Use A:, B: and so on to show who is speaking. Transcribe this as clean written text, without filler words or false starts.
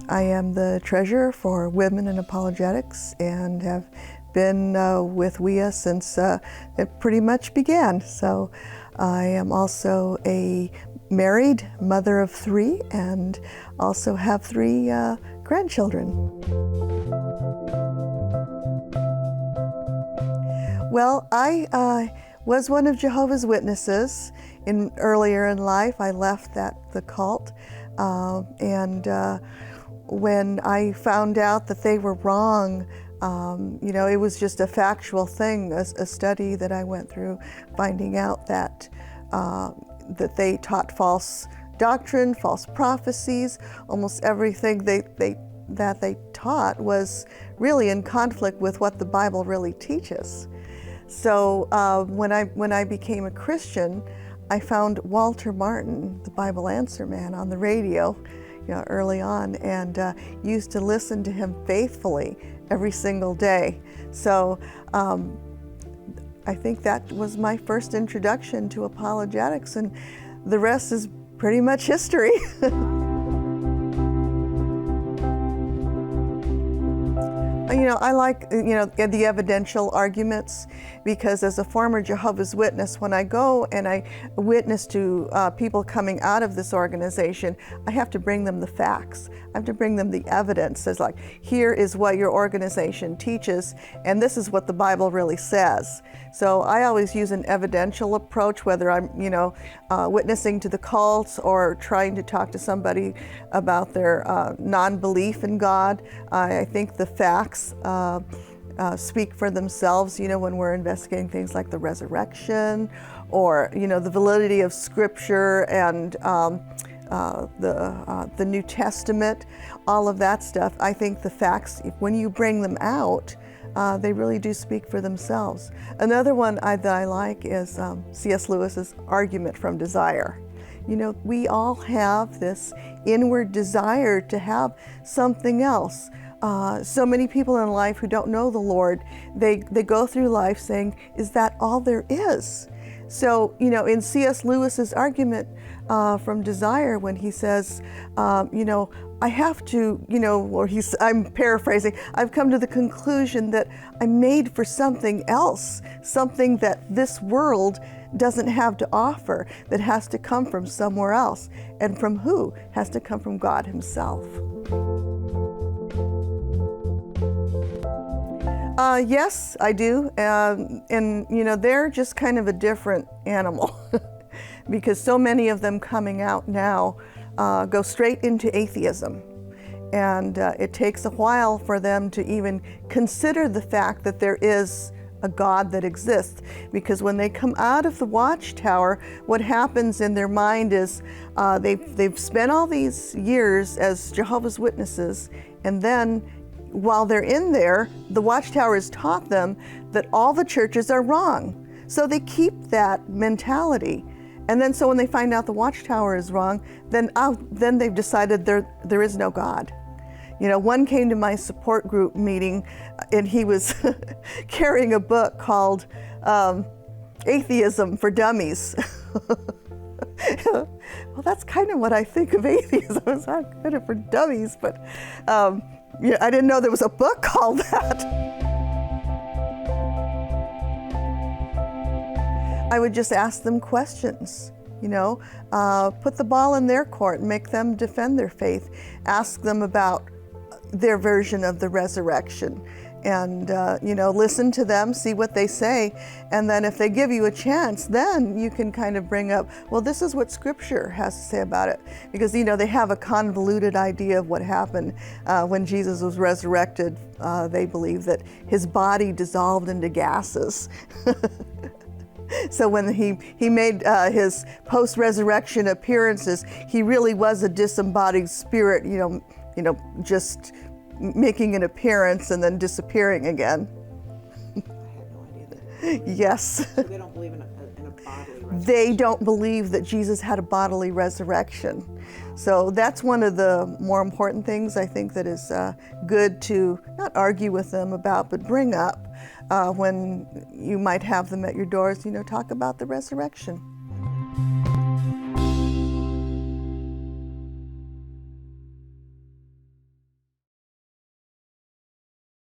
A: I am the treasurer for Women in Apologetics and have been with WIA since it pretty much began. So I am also a married mother of 3 and also have 3 grandchildren. Well, I was one of Jehovah's Witnesses earlier in life. I left the cult, and when I found out that they were wrong, it was just a factual thing, a study that I went through, finding out that that they taught false doctrine, false prophecies. Almost everything that they taught was really in conflict with what the Bible really teaches. So when I became a Christian, I found Walter Martin, the Bible Answer Man, on the radio, early on, and used to listen to him faithfully every single day. So I think that was my first introduction to apologetics, and the rest is pretty much history. I like, the evidential arguments, because as a former Jehovah's Witness, when I go and I witness to people coming out of this organization, I have to bring them the facts. I have to bring them the evidence. It's like, here is what your organization teaches, and this is what the Bible really says. So I always use an evidential approach, whether I'm, witnessing to the cults or trying to talk to somebody about their non-belief in God. I think the facts speak for themselves, when we're investigating things like the resurrection or, the validity of Scripture and the New Testament, all of that stuff. I think the facts, when you bring them out, they really do speak for themselves. Another one that I like is C.S. Lewis's argument from desire. We all have this inward desire to have something else. So many people in life who don't know the Lord, they go through life saying, is that all there is? So, in C.S. Lewis's argument from desire, when he says, I have to, or I'm paraphrasing, I've come to the conclusion that I'm made for something else, something that this world doesn't have to offer, that has to come from somewhere else. And from who? Has to come from God Himself. Yes, I do. And they're just kind of a different animal because so many of them coming out now go straight into atheism. And it takes a while for them to even consider the fact that there is a God that exists. Because when they come out of the watchtower, what happens in their mind is they've spent all these years as Jehovah's Witnesses, and then while they're in there, the watchtower has taught them that all the churches are wrong. So they keep that mentality. And then so when they find out the watchtower is wrong, then they've decided there is no God. One came to my support group meeting and he was carrying a book called Atheism for Dummies. Well, that's kind of what I think of atheism. It's not kind of for dummies, but I didn't know there was a book called that. I would just ask them questions, put the ball in their court and make them defend their faith. Ask them about their version of the resurrection and, listen to them, see what they say. And then if they give you a chance, then you can kind of bring up, well, this is what Scripture has to say about it. Because, they have a convoluted idea of what happened when Jesus was resurrected. They believe that His body dissolved into gases. So when he made his post-resurrection appearances, he really was a disembodied spirit, just making an appearance and then disappearing again.
B: I had no idea that.
A: Yes.
B: So they don't believe in a bodily resurrection?
A: They don't believe that Jesus had a bodily resurrection. So that's one of the more important things I think that is good to not argue with them about, but bring up when you might have them at your doors, talk about the resurrection.